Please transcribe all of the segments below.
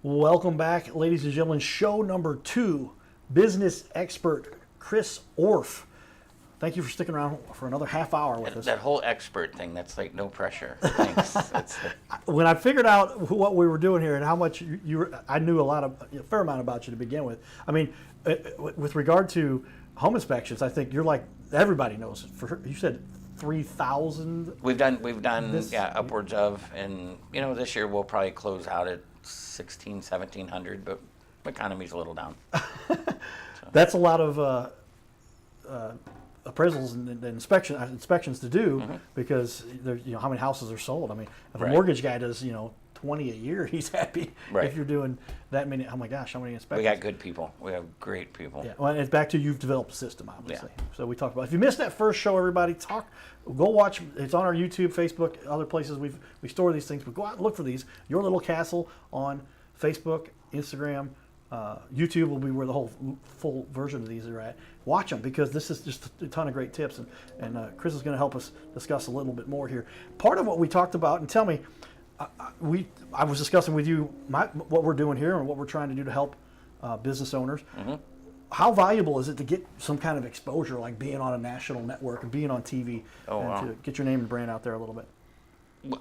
Welcome back, ladies and gentlemen. Show number 2, business expert Chris Orff. Thank you for sticking around for another half hour with us. That whole expert thing, that's like no pressure. Thanks. When I figured out what we were doing here and how much you were, I knew a fair amount about you to begin with. I mean, with regard to home inspections, I think you're like, everybody knows. You said 3,000? We've done upwards of, and this year we'll probably close out at 1,700, but the economy's a little down. That's a lot of appraisals and inspections to do, because how many houses are sold. I mean, if a mortgage guy does 20 a year, he's happy. Right. If you're doing that many, oh my gosh, how many inspections? We got good people. We have great people. Yeah. Well, and it's back to you've developed a system, obviously. Yeah. So we talked about. If you missed that first show, everybody, go watch. It's on our YouTube, Facebook, other places we store these things. But go out and look for these. Your Little Castle on Facebook, Instagram. YouTube will be where the whole full version of these are at. Watch them, because this is just a ton of great tips, and Chris is going to help us discuss a little bit more here. Part of what we talked about, and tell me, I was discussing with you what we're doing here and what we're trying to do to help business owners. How valuable is it to get some kind of exposure, like being on a national network and being on TV, to get your name and brand out there a little bit?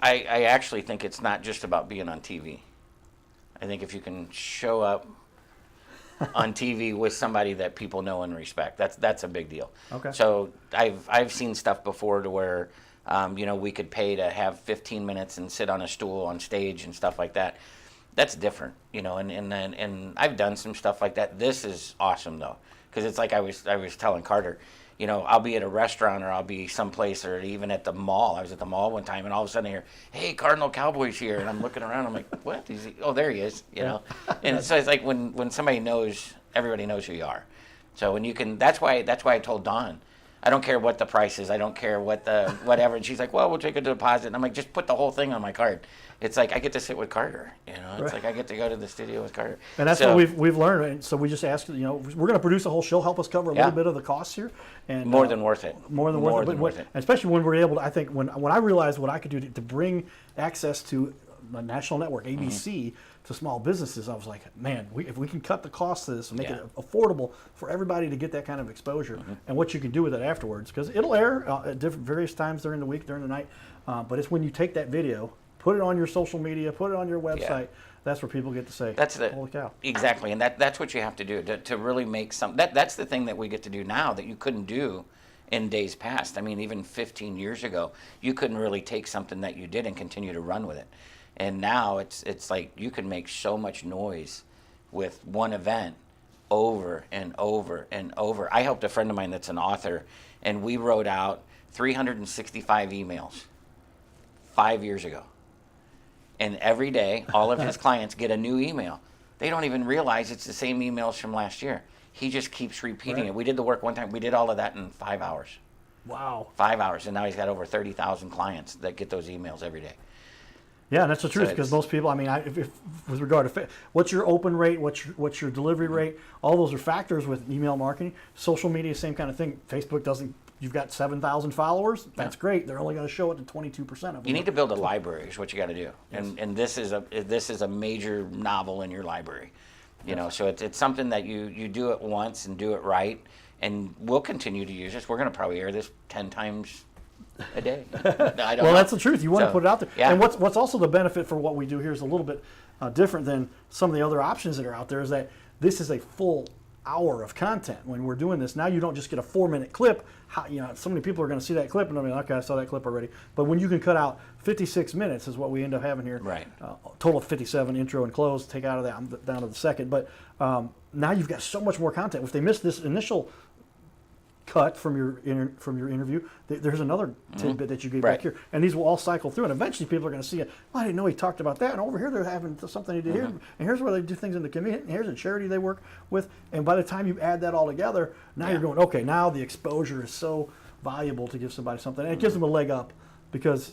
I actually think it's not just about being on TV. I think if you can show up on TV with somebody that people know and respect, that's a big deal. Okay. So I've seen stuff before to where we could pay to have 15 minutes and sit on a stool on stage and stuff like that. That's different, and I've done some stuff like that. This is awesome though, because it's like I was telling Carter, I'll be at a restaurant or I'll be someplace or even at the mall. I was at the mall one time and all of a sudden I hear, "Hey, Cardinal Cowboy's here," and I'm looking around. I'm like, "What? Is he? Oh, there he is." And so it's like when somebody knows, everybody knows who you are. So when you can, that's why I told Dawn, I don't care what the price is. I don't care what the whatever. And she's like, "Well, we'll take a deposit." And I'm like, "Just put the whole thing on my card." It's like I get to sit with Carter. It's like I get to go to the studio with Carter. And that's what we've learned. And so we just asked, we're going to produce a whole show, help us cover a little bit of the costs here, and more than worth it. More than worth it. Especially when we're able to. I think when I realized what I could do to bring access to a national network, ABC, to small businesses, I was like, man, if we can cut the cost of this and make it affordable for everybody to get that kind of exposure, and what you can do with it afterwards, because it'll air at various times during the week, during the night, but it's when you take that video, put it on your social media, put it on your website, that's where people get to say, holy cow. Exactly, and that's what you have to do to really make some, that's the thing that we get to do now that you couldn't do in days past. I mean, even 15 years ago, you couldn't really take something that you did and continue to run with it. And now it's like you can make so much noise with one event over and over and over. I helped a friend of mine that's an author, and we wrote out 365 emails 5 years ago. And every day, all of his clients get a new email. They don't even realize it's the same emails from last year. He just keeps repeating it. We did the work one time. We did all of that in 5 hours. Wow. 5 hours. And now he's got over 30,000 clients that get those emails every day. Yeah, and that's the truth, because most people, I mean, if with regard to what's your open rate, what's your delivery rate, all those are factors with email marketing. Social media, same kind of thing. Facebook doesn't. You've got 7,000 followers. That's great. They're only going to show it to 22% of them. You need to build a library is what you got to do, and this is a major novel in your library. So it's something that you do it once and do it right, and we'll continue to use this. We're going to probably air this 10 times a day. I don't know. That's the truth. You want to put it out there. Yeah. And what's also the benefit for what we do here is a little bit different than some of the other options that are out there, is that this is a full hour of content. When we're doing this now, you don't just get a 4-minute clip. So many people are going to see that clip and they'll be like, okay, I saw that clip already. But when you can cut out 56 minutes is what we end up having here. Right. Total of 57, intro and close. Take out of that, I'm down to the second. But now you've got so much more content. If they miss this initial cut from your interview, there's another tidbit that you get back here, and these will all cycle through, and eventually people are going to see it. Well, I didn't know he talked about that, and over here they're having something to do here, and here's where they do things in the community, and here's a charity they work with, and by the time you add that all together, now you're going, okay, now the exposure is so valuable to give somebody something, and it gives them a leg up. Because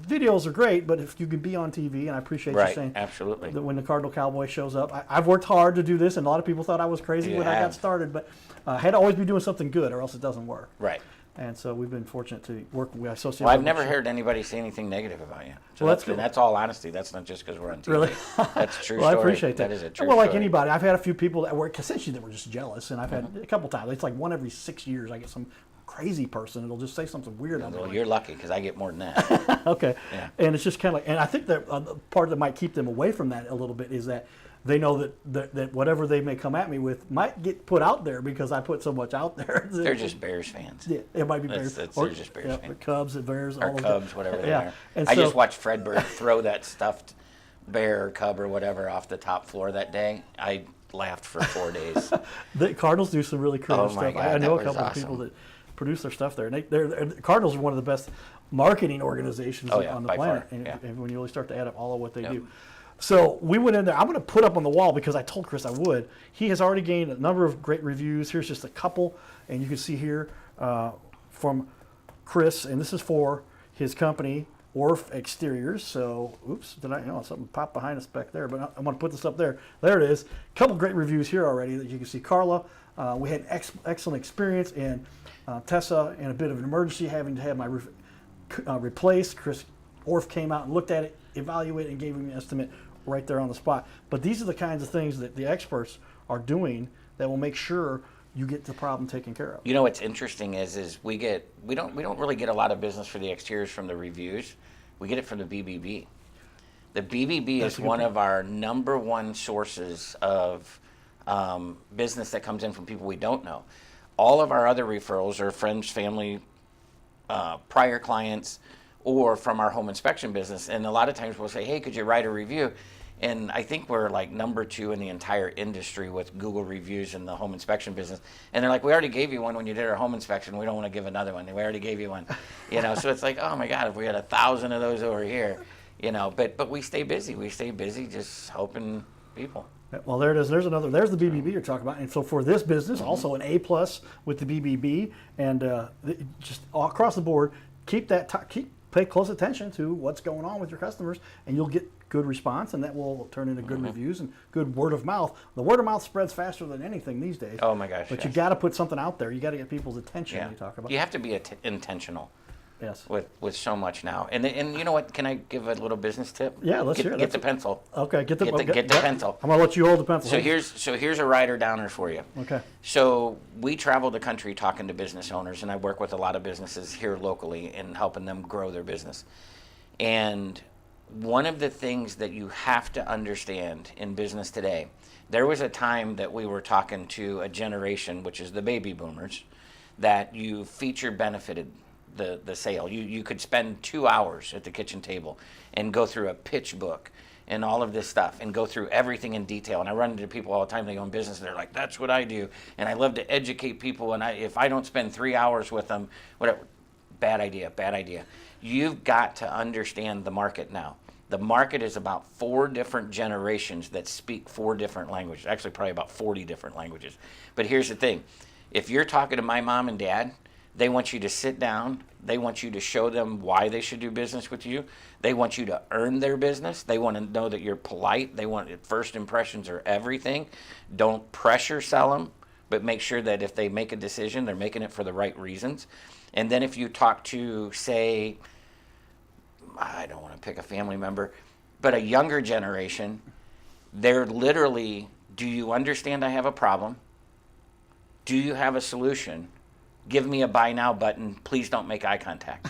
videos are great, but if you can be on TV, and I appreciate you saying absolutely that when the Cardinal Cowboy shows up, I've worked hard to do this, and a lot of people thought I was crazy when I got started, but I had to always be doing something good, or else it doesn't work. Right. And so we've been fortunate to work with associates. Well, I've never heard anybody say anything negative about you. So Well, that's and good. that's all honesty. That's not just because we're on TV. Really? That's a true Well, I story. appreciate that. That is a true Well, like story. anybody, I've had a few people that were essentially that were just jealous, and I've had a couple times. It's like one every 6 years, I get some crazy person that'll just say something weird. I'll be Well, like, you're lucky because I get more than that. okay. Yeah. And it's just kind of like, and I think that the part that might keep them away from that a little bit is that they know that whatever they may come at me with might get put out there because I put so much out there. They're just Bears fans. Yeah, it might be Bears. They're just Bears yeah, fans. Cubs, the Bears, Or all of Cubs, them. whatever they Yeah. are. And I so- just watched Fred Bird throw that stuffed bear or cub or whatever off the top floor that day. I laughed for 4 days. The Cardinals do some really creative Oh my stuff. God, I know that a couple was of people awesome. that produce their stuff there, and the Cardinals are one of the best marketing organizations Oh, yeah, on the by planet. far, And, yeah. and when you really start to add up all of what they Yep. do. So we went in there. I'm going to put up on the wall because I told Chris I would. He has already gained a number of great reviews. Here's just a couple, and you can see here from Chris, and this is for his company, Orf Exteriors. So, oops, did I? No, something popped behind us back there, but I'm going to put this up there. There it is. A couple great reviews here already that you can see. Carla, we had excellent experience, and Tessa, in a bit of an emergency, having to have my roof replaced. Chris Orf came out and looked at it, evaluated, and gave me an estimate right there on the spot. But these are the kinds of things that the experts are doing that will make sure you get the problem taken care of. You know what's interesting is we don't really get a lot of business for the exteriors from the reviews. We get it from the BBB. The BBB That's is a good one point. of our number one sources of business that comes in from people we don't know. All of our other referrals are friends, family, prior clients, or from our home inspection business. And a lot of times we'll say, hey, could you write a review? And I think we're like number 2 in the entire industry with Google reviews in the home inspection business. And they're like, we already gave you one when you did our home inspection. We don't want to give another one. We already gave you one. So it's like, oh my God, if we had 1,000 of those over here, but we stay busy. We stay busy just helping people. Well, there it is. There's the BBB you're talking about. And so for this business, also an A+ with the BBB, and just all across the board, pay close attention to what's going on with your customers, and you'll get good response, and that will turn into good reviews and good word of mouth. The word of mouth spreads faster than anything these days. Oh my gosh, But you yes. got to put something out there. You got to get people's attention. Yeah. You talk about. You have to be intentional. Yes. With so much now, and you know what? Can I give a little business tip? Yeah, let's hear it. Get the pencil. Okay. Get the pencil. I'm gonna let you hold the pencil. So here's a rider downer for you. Okay. So we travel the country talking to business owners, and I work with a lot of businesses here locally in helping them grow their business. And one of the things that you have to understand in business today, there was a time that we were talking to a generation, which is the baby boomers, that you feature benefited the sale. You could spend 2 hours at the kitchen table and go through a pitch book and all of this stuff and go through everything in detail. And I run into people all the time, they own business, and they're like, that's what I do. And I love to educate people, and if I don't spend 3 hours with them, whatever. Bad idea. You've got to understand the market now. The market is about 4 different generations that speak 4 different languages, actually probably about 40 different languages. But here's the thing. If you're talking to my mom and dad, they want you to sit down. They want you to show them why they should do business with you. They want you to earn their business. They want to know that you're polite. They want first impressions are everything. Don't pressure sell them, but make sure that if they make a decision, they're making it for the right reasons. And then if you talk to, say, I don't want to pick a family member, but a younger generation, they're literally, do you understand I have a problem? Do you have a solution? Give me a buy now button. Please don't make eye contact.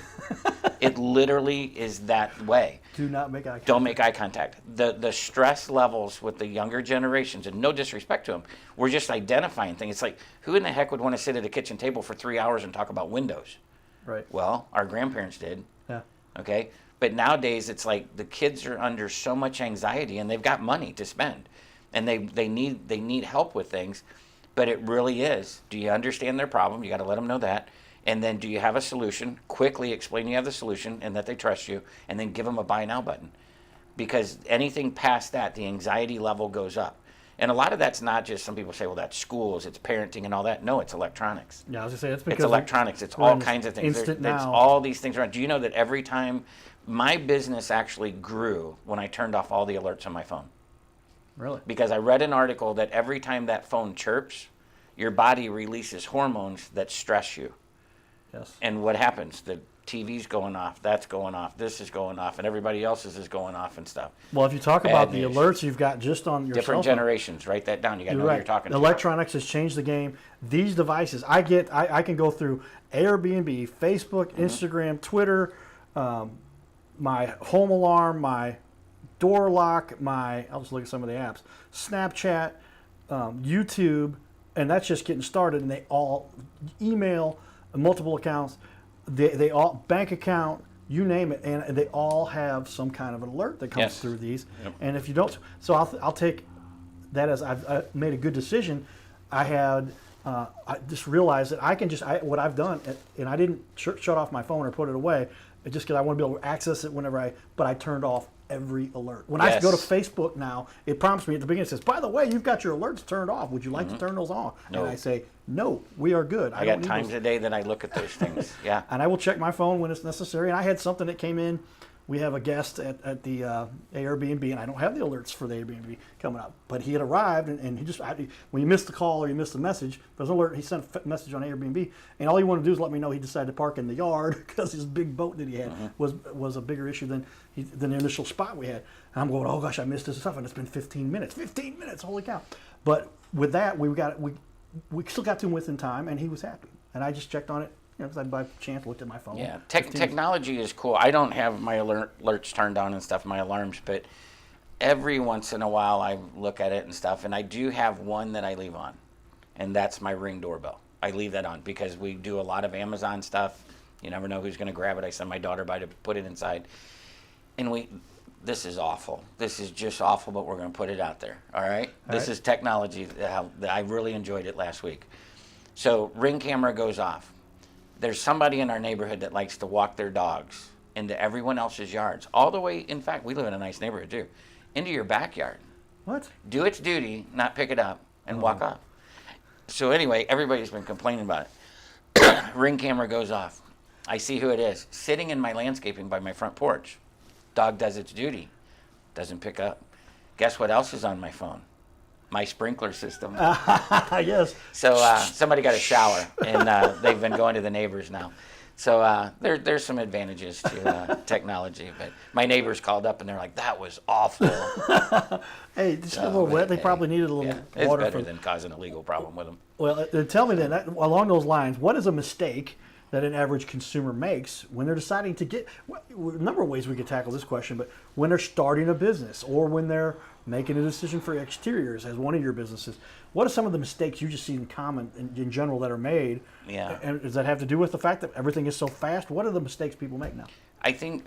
It literally is that way. Do not make eye contact. Don't make eye contact. The stress levels with the younger generations, and no disrespect to them, we're just identifying things. It's like, who in the heck would want to sit at a kitchen table for 3 hours and talk about windows? Right. Well, our grandparents did. Yeah. Okay? But nowadays, it's like the kids are under so much anxiety, and they've got money to spend, and they need help with things. But it really is, do you understand their problem? You got to let them know that. And then do you have a solution? Quickly explain you have the solution and that they trust you, and then give them a buy now button. Because anything past that, the anxiety level goes up. And a lot of that's not just, some people say, well, that's schools, it's parenting and all that. No, it's electronics. Yeah, I was gonna say it's because It's electronics. It's we're all in kinds of things. instant There's now. all these things around. Do you know that every time my business actually grew when I turned off all the alerts on my phone? Really? Because I read an article that every time that phone chirps, your body releases hormones that stress you. Yes. And what happens? The TV's going off, that's going off, this is going off, and everybody else's is going off and stuff. Well, if you talk Bad about the news. alerts you've got just on your Different cell phone, generations, write that down. You got to know you're what right. you're talking about. Electronics has changed the game. These devices, I can go through Airbnb, Facebook, Instagram, Twitter, my home alarm, my door lock, I'll just look at some of the apps, Snapchat, YouTube, and that's just getting started. And they all email, multiple accounts, they all bank account, you name it, and they all have some kind of an alert that comes Yes. through these. Yep. And if you don't, so I'll take that as I made a good decision. I just realized that I can what I've done, and I didn't shut off my phone or put it away, just because I want to be able to access it whenever but I turned off every alert. When I Yes. go to Facebook now, it prompts me at the beginning, it says, by the way, you've got your alerts turned off. Would you like to turn those on? No. And I say, no, we are good. I don't got need times those. a day that I look at those things. Yeah. And I will check my phone when it's necessary. And I had something that came in. We have a guest at the Airbnb, and I don't have the alerts for the Airbnb coming up. But he had arrived, and he just, when you missed the call or you missed the message, there's an alert. He sent a message on Airbnb, and all he wanted to do is let me know he decided to park in the yard because his big boat that he had was a bigger issue than the initial spot we had. And I'm going, oh gosh, I missed this stuff, and it's been 15 minutes. 15 minutes, holy cow! But with that, we still got to him within time, and he was happy. And I just checked on it. Because I by chance looked at my phone. Yeah, technology is cool. I don't have my alerts turned on and stuff, my alarms, but every once in a while I look at it and stuff, and I do have one that I leave on, and that's my Ring doorbell. I leave that on because we do a lot of Amazon stuff. You never know who's going to grab it. I send my daughter by to put it inside, and this is awful. This is just awful, but we're going to put it out there. All right? This is technology. I really enjoyed it last week. So Ring camera goes off. There's somebody in our neighborhood that likes to walk their dogs into everyone else's yards, all the way, in fact, we live in a nice neighborhood too, into your backyard. What? Do its duty, not pick it up, and walk off. So anyway, everybody's been complaining about it. Ring camera goes off. I see who it is, sitting in my landscaping by my front porch. Dog does its duty, doesn't pick up. Guess what else is on my phone? My sprinkler system. Yes. So somebody got a shower, and they've been going to the neighbors now. So there's some advantages to technology. But my neighbors called up, and they're like, "That was awful." Hey, just a little wet. They probably needed a little It's water. better than causing a legal problem with them. Well, tell me then, along those lines, what is a mistake that an average consumer makes when they're deciding to get? A number of ways we could tackle this question, but when they're starting a business or when they're making a decision for exteriors as one of your businesses, what are some of the mistakes you just see in common in general that are made? Yeah. And does that have to do with the fact that everything is so fast? What are the mistakes people make now? I think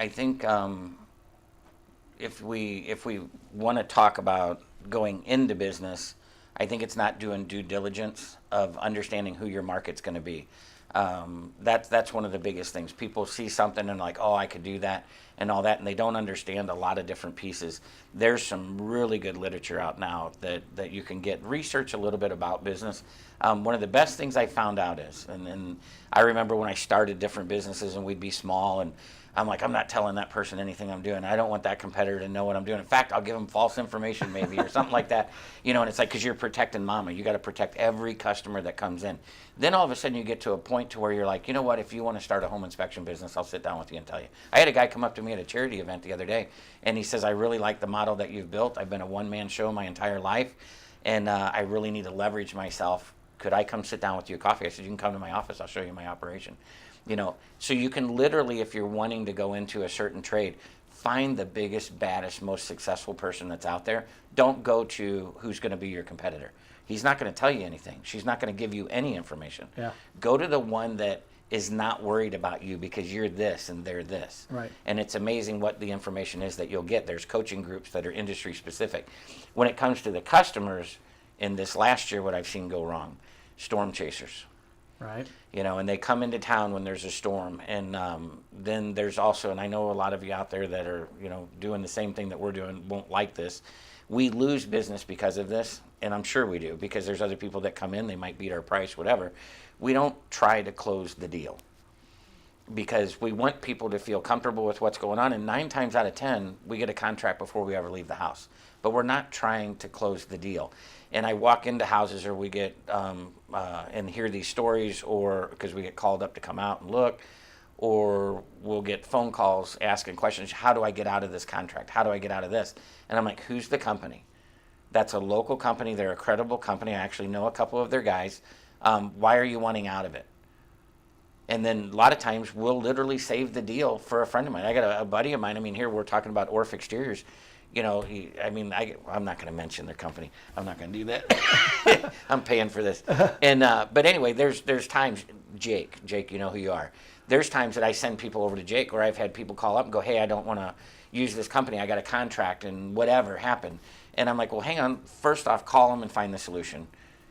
if we want to talk about going into business, I think it's not doing due diligence of understanding who your market's going to be. That's one of the biggest things. People see something and like, oh, I could do that and all that, and they don't understand a lot of different pieces. There's some really good literature out now that you can get. Research a little bit about business. One of the best things I found out is, and I remember when I started different businesses and we'd be small, and I'm like, I'm not telling that person anything I'm doing. I don't want that competitor to know what I'm doing. In fact, I'll give them false information maybe or something like that. You know, and it's like, because you're protecting mama. You got to protect every customer that comes in. Then all of a sudden you get to a point to where you're like, you know what, if you want to start a home inspection business, I'll sit down with you and tell you. I had a guy come up to me at a charity event the other day, and he says, I really like the model that you've built. I've been a one-man show my entire life, and I really need to leverage myself. Could I come sit down with you at coffee? I said, you can come to my office. I'll show you my operation. You know, so you can literally, if you're wanting to go into a certain trade, find the biggest, baddest, most successful person that's out there. Don't go to who's going to be your competitor. He's not going to tell you anything. She's not going to give you any information. Yeah. Go to the one that is not worried about you because you're this and they're this. Right. And it's amazing what the information is that you'll get. There's coaching groups that are industry specific. When it comes to the customers, in this last year, what I've seen go wrong, storm chasers. Right. You know, and they come into town when there's a storm. And then there's also, and I know a lot of you out there that are, you know, doing the same thing that we're doing won't like this. We lose business because of this, and I'm sure we do, because there's other people that come in, they might beat our price, whatever. We don't try to close the deal. because we want people to feel comfortable with what's going on. And 9 times out of 10, we get a contract before we ever leave the house. But we're not trying to close the deal. And I walk into houses, or we get and hear these stories, or because we get called up to come out and look, or we'll get phone calls asking questions. How do I get out of this contract? How do I get out of this? And I'm like, who's the company? That's a local company. They're a credible company. I actually know a couple of their guys. Why are you wanting out of it? And then a lot of times we'll literally save the deal for a friend of mine. I got a buddy of mine. I mean, here we're talking about Orff Exteriors. You know, I'm not going to mention their company. I'm not going to do that. I'm paying for this. And but anyway, there's times, Jake, you know who you are. There's times that I send people over to Jake, or I've had people call up and go, hey, I don't want to use this company. I got a contract and whatever happened. And I'm like, well, hang on. First off, call them and find the solution.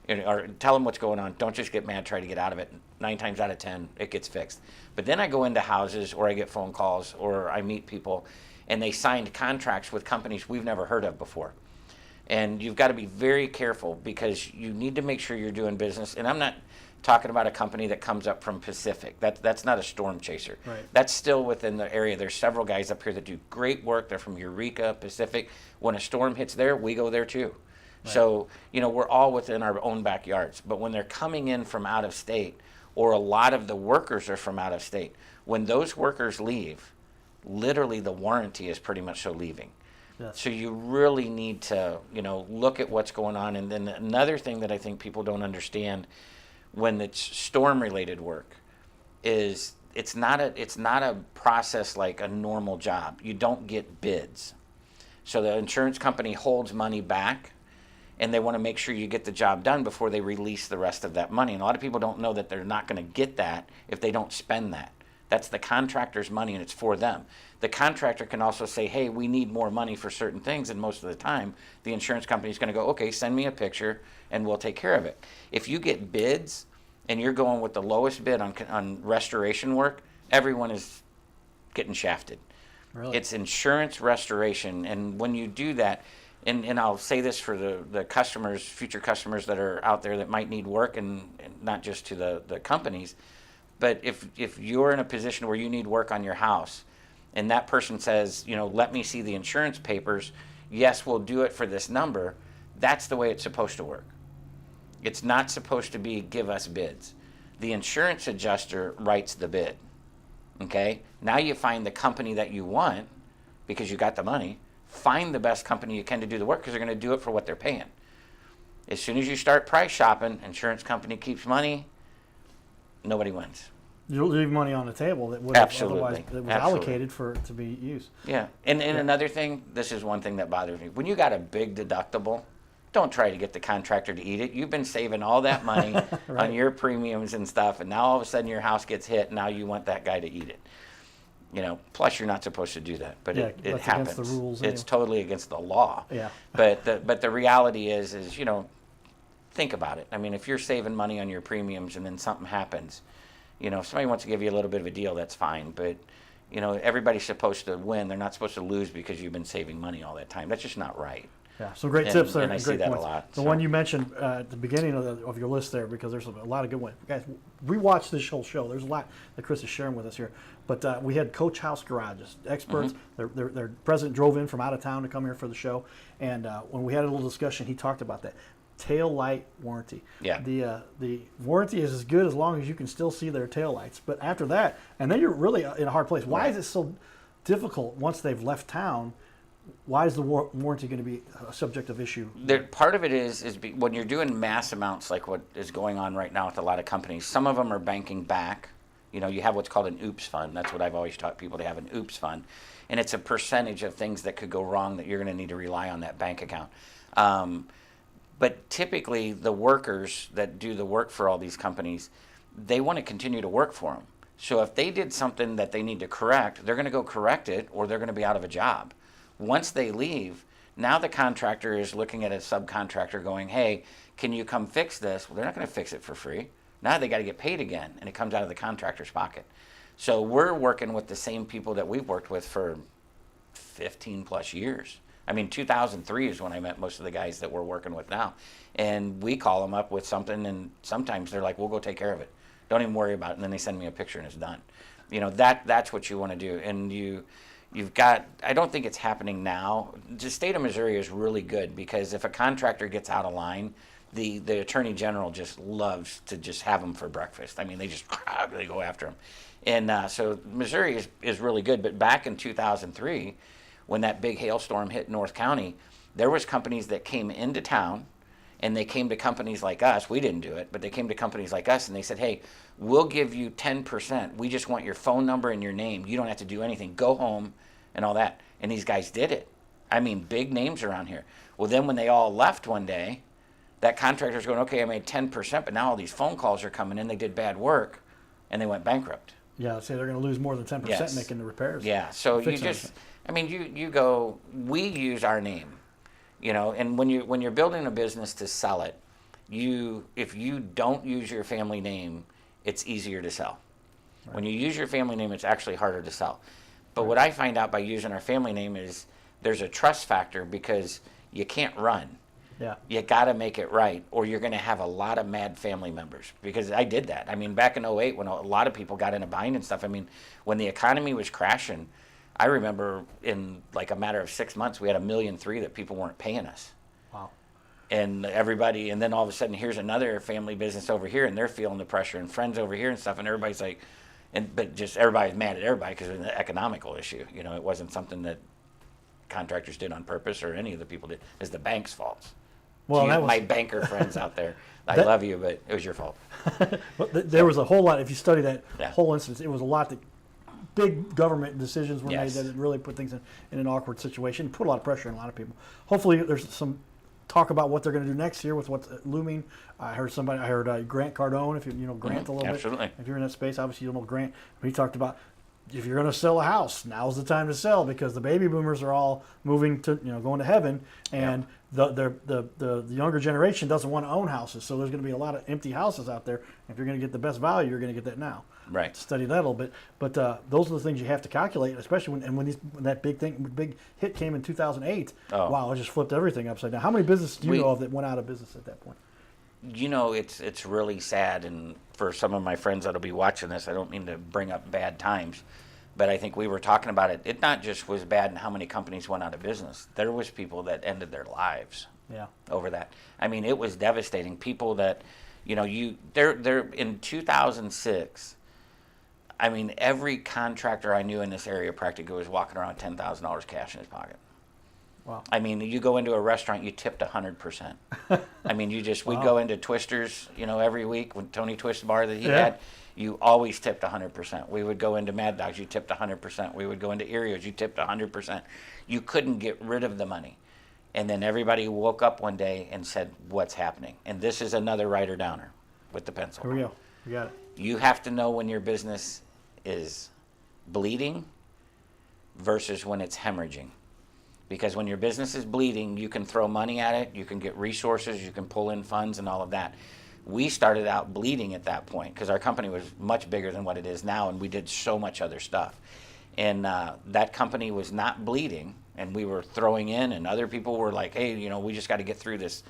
Or tell them what's going on. Don't just get mad, try to get out of it. 9 times out of 10, it gets fixed. But then I go into houses, or I get phone calls, or I meet people, and they signed contracts with companies we've never heard of before. And you've got to be very careful, because you need to make sure you're doing business. And I'm not talking about a company that comes up from Pacific. That's not a storm chaser. Right. That's still within the area. There's several guys up here that do great work. They're from Eureka, Pacific. When a storm hits there, we go there too. Right. So, you know, we're all within our own backyards. But when they're coming in from out of state, or a lot of the workers are from out of state, when those workers leave, literally the warranty is pretty much so leaving. Yes. So you really need to, you know, look at what's going on. And then another thing that I think people don't understand when it's storm-related work is it's not a process like a normal job. You don't get bids. So the insurance company holds money back, and they want to make sure you get the job done before they release the rest of that money. And a lot of people don't know that they're not going to get that if they don't spend that. That's the contractor's money, and it's for them. The contractor can also say, hey, we need more money for certain things, and most of the time, the insurance company is going to go, okay, send me a picture, and we'll take care of it. If you get bids, and you're going with the lowest bid on restoration work, everyone is getting shafted. Really? It's insurance restoration, and when you do that, and I'll say this for the customers, future customers that are out there that might need work, and not just to the companies, but if you're in a position where you need work on your house, and that person says, you know, let me see the insurance papers, yes, we'll do it for this number, that's the way it's supposed to work. It's not supposed to be give us bids. The insurance adjuster writes the bid. Okay? Now you find the company that you want, because you got the money. Find the best company you can to do the work, because they're going to do it for what they're paying. As soon as you start price shopping, insurance company keeps money, nobody wins. You'll leave money on the table that would have Absolutely. otherwise that was Absolutely. allocated to be used. Yeah. And another thing, this is one thing that bothers me. When you got a big deductible, don't try to get the contractor to eat it. You've been saving all that money Right. on your premiums and stuff, and now all of a sudden your house gets hit, and now you want that guy to eat it. You know, plus you're not supposed to do that, but Yeah, it that's happens. against the rules It's anyway. totally against the law. Yeah. But the reality is, you know, think about it. I mean, if you're saving money on your premiums and then something happens, you know, if somebody wants to give you a little bit of a deal, that's fine. But, you know, everybody's supposed to win. They're not supposed to lose because you've been saving money all that time. That's just not right. Yeah, so great And- tips there. and I great see that a points. lot, The so. one you mentioned at the beginning of your list there, because there's a lot of good ones. Guys, rewatch this whole show. There's a lot that Chris is sharing with us here. But we had Coach House Garages, experts. Their president drove in from out of town to come here for the show. And when we had a little discussion, he talked about that. Tail light warranty. Yeah. The warranty is as good as long as you can still see their tail lights. But after that, and then you're really in a hard place. Why Right. is it so difficult once they've left town? Why is the warranty going to be a subject of issue? Part of it is when you're doing mass amounts like what is going on right now with a lot of companies, some of them are banking back. You know, you have what's called an oops fund. That's what I've always taught people to have, an oops fund. And it's a percentage of things that could go wrong that you're going to need to rely on that bank account. But typically the workers that do the work for all these companies, they want to continue to work for them. So if they did something that they need to correct, they're going to go correct it, or they're going to be out of a job. Once they leave, now the contractor is looking at a subcontractor going, hey, can you come fix this? Well, they're not going to fix it for free. Now they got to get paid again, and it comes out of the contractor's pocket. So we're working with the same people that we've worked with for 15 plus years. I mean, 2003 is when I met most of the guys that we're working with now. And we call them up with something, and sometimes they're like, we'll go take care of it. Don't even worry about it. And then they send me a picture, and it's done. You know, that's what you want to do. And you've got, I don't think it's happening now. The state of Missouri is really good because if a contractor gets out of line, the attorney general just loves to just have them for breakfast. I mean, they just they go after them. And so Missouri is really good. But back in 2003, when that big hailstorm hit North County, there was companies that came into town, and they came to companies like us. We didn't do it, but they came to companies like us, and they said, hey, we'll give you 10%. We just want your phone number and your name. You don't have to do anything. Go home and all that. And these guys did it. I mean, big names around here. Well, then when they all left one day, that contractor's going, okay, I made 10%, but now all these phone calls are coming in. They did bad work, and they went bankrupt. Yeah, say they're going to lose more than 10% Yes. making the repairs. Yeah, so you Fixing just, everything. I mean, you go, we use our name, you know, and when you're building a business to sell it, if you don't use your family name, it's easier to sell. Right. When you use your family name, it's actually harder to sell. But right. What I find out by using our family name is there's a trust factor because you can't run. Yeah. You got to make it right, or you're going to have a lot of mad family members. Because I did that. I mean, back in 2008, when a lot of people got in a bind and stuff, I mean, when the economy was crashing, I remember in like a matter of 6 months, we had $1.3 million that people weren't paying us. Wow. And everybody, and then all of a sudden, here's another family business over here, and they're feeling the pressure, and friends over here and stuff, and everybody's like, but just everybody's mad at everybody because of the economical issue. You know, it wasn't something that contractors did on purpose or any of the people did. It's the bank's fault. Well, to that you, was, my banker friends out there, I love you, but it was your fault. There was a whole lot. If you study that Yeah. whole instance, it was a lot that big government decisions were Yes. made that it really put things in an awkward situation, put a lot of pressure on a lot of people. Hopefully, there's some talk about what they're going to do next year with what's looming. I heard Grant Cardone, if you know Grant a little Absolutely. bit. If you're in that space, obviously you don't know Grant. But he talked about if you're going to sell a house, now's the time to sell because the baby boomers are all moving to going to heaven, and the younger generation doesn't want to own houses. So there's going to be a lot of empty houses out there. If you're going to get the best value, you're going to get that now. Right. Study that a little bit, but those are the things you have to calculate, especially when that big hit came in 2008. Oh. Wow, it just flipped everything upside down. How many businesses do you We- know of that went out of business at that point? You know, it's really sad, and for some of my friends that'll be watching this, I don't mean to bring up bad times, but I think we were talking about it. It not just was bad in how many companies went out of business. There was people that ended their lives Yeah. over that. I mean, it was devastating. People that, they're in 2006. I mean, every contractor I knew in this area practically was walking around $10,000 cash in his pocket. Wow. I mean, you go into a restaurant, you tipped 100%. I mean, we'd go into Twisters, every week when Tony Twist bar that he had, you always tipped 100%. We would go into Mad Dogs, you tipped 100%. We would go into Erios, you tipped 100%. You couldn't get rid of the money. And then everybody woke up one day and said, what's happening? And this is another writer downer with the pencil. Here we go. We got it. You have to know when your business is bleeding versus when it's hemorrhaging. Because when your business is bleeding, you can throw money at it, you can get resources, you can pull in funds and all of that. We started out bleeding at that point because our company was much bigger than what it is now, and we did so much other stuff. And that company was not bleeding, and we were throwing in, and other people were like, hey, we just got to get through this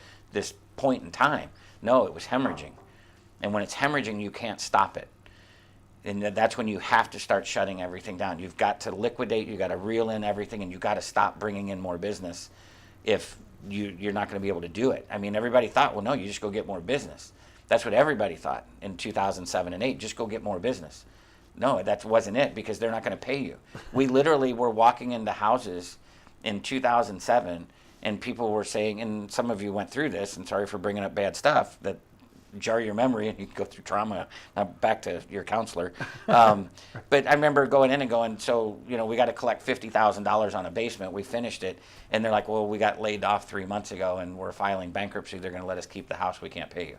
point in time. No, it was hemorrhaging. And when it's hemorrhaging, you can't stop it. And that's when you have to start shutting everything down. You've got to liquidate, you've got to reel in everything, and you've got to stop bringing in more business if you're not going to be able to do it. I mean, everybody thought, well, no, you just go get more business. That's what everybody thought in 2007 and 2008, just go get more business. No, that wasn't it because they're not going to pay you. We literally were walking into houses in 2007, and people were saying, and some of you went through this, and sorry for bringing up bad stuff, that jar your memory and you can go through trauma. Now back to your counselor. But I remember going in and going, so, we got to collect $50,000 on a basement. We finished it. And they're like, well, we got laid off 3 months ago and we're filing bankruptcy. They're going to let us keep the house. We can't pay you.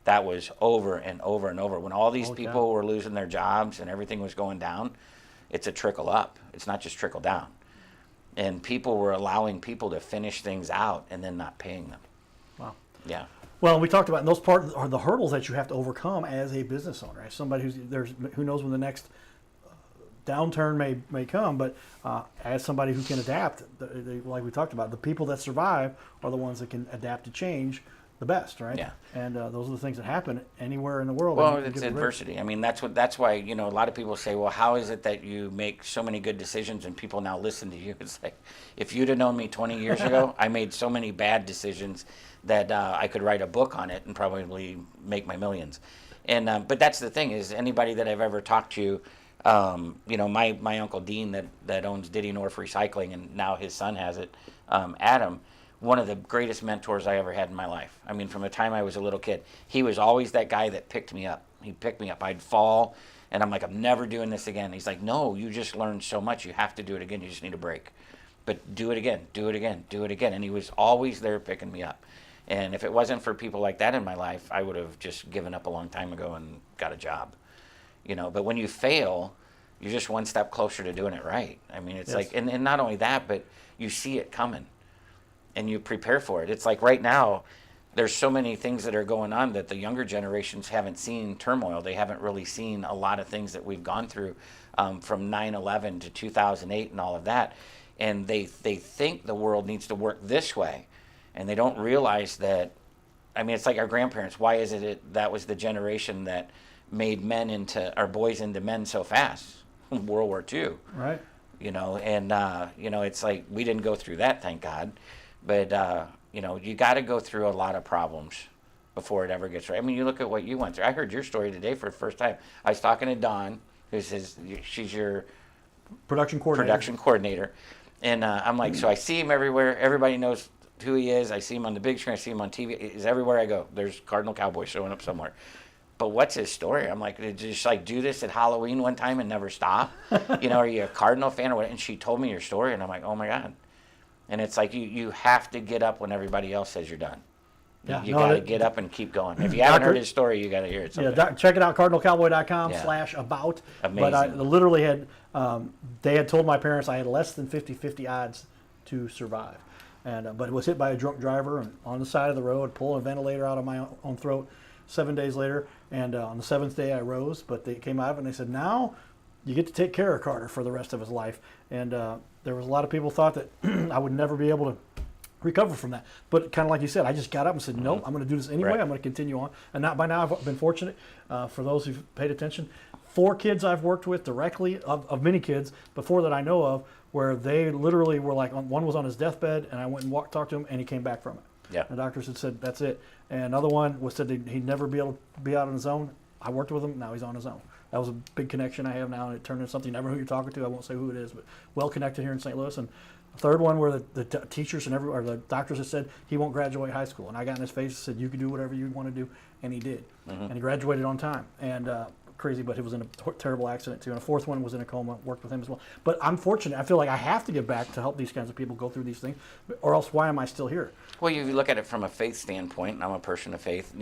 That was over and over and over. When all these people were losing their jobs and everything was going down, it's a trickle up. It's not just trickle down. And people were allowing people to finish things out and then not paying them. Wow. Yeah. Well, we talked about, and those part are the hurdles that you have to overcome as a business owner, as somebody who knows when the next downturn may come, but as somebody who can adapt, like we talked about, the people that survive are the ones that can adapt to change the best, right? Yeah. And those are the things that happen anywhere in the world. Well, and you it's get rid of- adversity. I mean, that's why, a lot of people say, well, how is it that you make so many good decisions and people now listen to you? It's like, if you'd have known me 20 years ago, I made so many bad decisions that I could write a book on it and probably make my millions. And but that's the thing, is anybody that I've ever talked to, my Uncle Dean that owns Diddy North Recycling, and now his son has it, Adam, one of the greatest mentors I ever had in my life. I mean, from the time I was a little kid, he was always that guy that picked me up. He picked me up. I'd fall, and I'm like, I'm never doing this again. He's like, no, you just learned so much. You have to do it again. You just need a break. But do it again, do it again, do it again. And he was always there picking me up. And if it wasn't for people like that in my life, I would have just given up a long time ago and got a job. But when you fail, you're just one step closer to doing it right. I mean, it's Yes. like, and not only that, but you see it coming and you prepare for it. It's like right now, there's so many things that are going on that the younger generations haven't seen turmoil. They haven't really seen a lot of things that we've gone through from 9/11 to 2008 and all of that. And they think the world needs to work this way. And they don't realize that, I mean, it's like our grandparents. Why is it that was the generation that made boys into men so fast? World War II. Right. It's like we didn't go through that, thank God. But, you got to go through a lot of problems before it ever gets right. I mean, you look at what you went through. I heard your story today for the first time. I was talking to Dawn, she's your Production coordinator. And I'm like, so I see him everywhere. Everybody knows who he is. I see him on the big screen. I see him on TV. He's everywhere I go. There's Cardinal Cowboy showing up somewhere. But what's his story? I'm like, did you just like do this at Halloween one time and never stop? Are you a Cardinal fan or what? And she told me your story, and I'm like, oh my God. And it's like you have to get up when everybody else says you're done. Yeah, You got to get up and keep going. If you haven't heard his story, you got to hear it someday. Yeah, check it out, cardinalcowboy.com Yeah. /about. Amazing. But I literally had, they had told my parents I had less than 50-50 odds to survive. And but it was hit by a drunk driver and on the side of the road, pulling a ventilator out of my own throat 7 days later. And on the seventh day I rose, but they came out of it and they said, now you get to take care of Carter for the rest of his life. And there was a lot of people thought that I would never be able to recover from that. But kind of like you said, I just got up and said, nope, I'm going to do this anyway. Right. I'm going to continue on. And by now I've been fortunate, for those who've paid attention, 4 kids I've worked with directly, of many kids before that I know of, where they literally were like, one was on his deathbed and I went and talked to him and he came back from it. Yeah. The doctors had said, that's it. And another one said that he'd never be able to be out on his own. I worked with him, now he's on his own. That was a big connection I have now, and it turned into something. I never know who you're talking to. I won't say who it is, but well connected here in St. Louis. And the third one where the teachers and or the doctors had said he won't graduate high school. And I got in his face and said, you can do whatever you want to do. And he did. And he graduated on time. And crazy, but he was in a terrible accident too. And a fourth one was in a coma, worked with him as well. But I'm fortunate. I feel like I have to give back to help these kinds of people go through these things, or else why am I still here? Well, you look at it from a faith standpoint, and I'm a person of faith,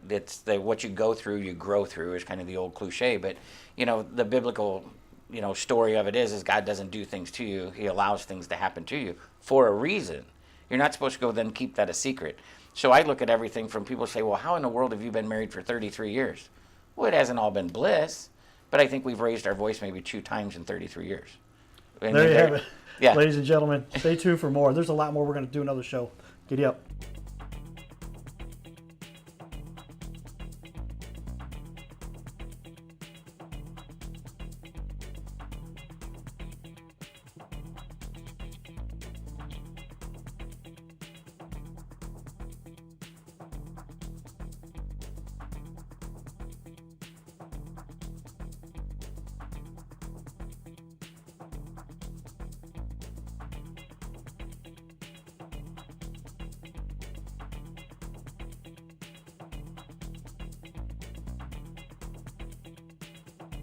it's what you go through, you grow through is kind of the old cliche, but, the biblical, story of it is God doesn't do things to you. He allows things to happen to you for a reason. You're not supposed to go then keep that a secret. So I look at everything from people say, well, how in the world have you been married for 33 years? Well, it hasn't all been bliss, but I think we've raised our voice maybe 2 times in 33 years. There you have it. Yeah. Ladies and gentlemen, stay tuned for more. There's a lot more. We're going to do another show. Giddy up.